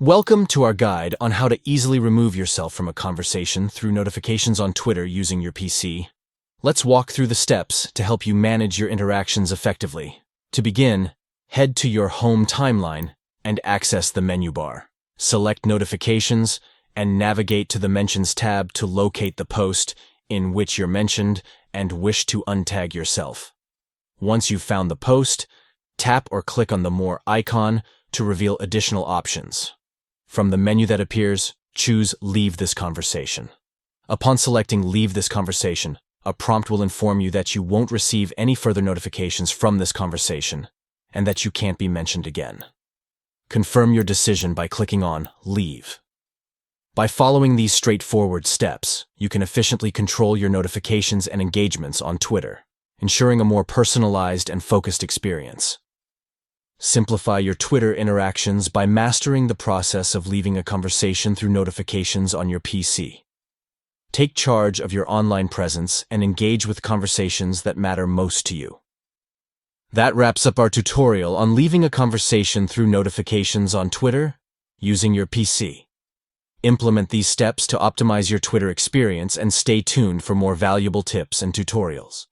Welcome to our guide on how to easily remove yourself from a conversation through notifications on Twitter using your PC. Let's walk through the steps to help you manage your interactions effectively. To begin, head to your home timeline and access the menu bar. Select Notifications and navigate to the Mentions tab to locate the post in which you're mentioned and wish to untag yourself. Once you've found the post, tap or click on the More icon to reveal additional options. From the menu that appears, choose Leave this conversation. Upon selecting Leave this conversation, a prompt will inform you that you won't receive any further notifications from this conversation and that you can't be mentioned again. Confirm your decision by clicking on Leave. By following these straightforward steps, you can efficiently control your notifications and engagements on Twitter, ensuring a more personalized and focused experience. Simplify your Twitter interactions by mastering the process of leaving a conversation through notifications on your PC. Take charge of your online presence and engage with conversations that matter most to you. That wraps up our tutorial on leaving a conversation through notifications on Twitter using your PC. Implement these steps to optimize your Twitter experience and stay tuned for more valuable tips and tutorials.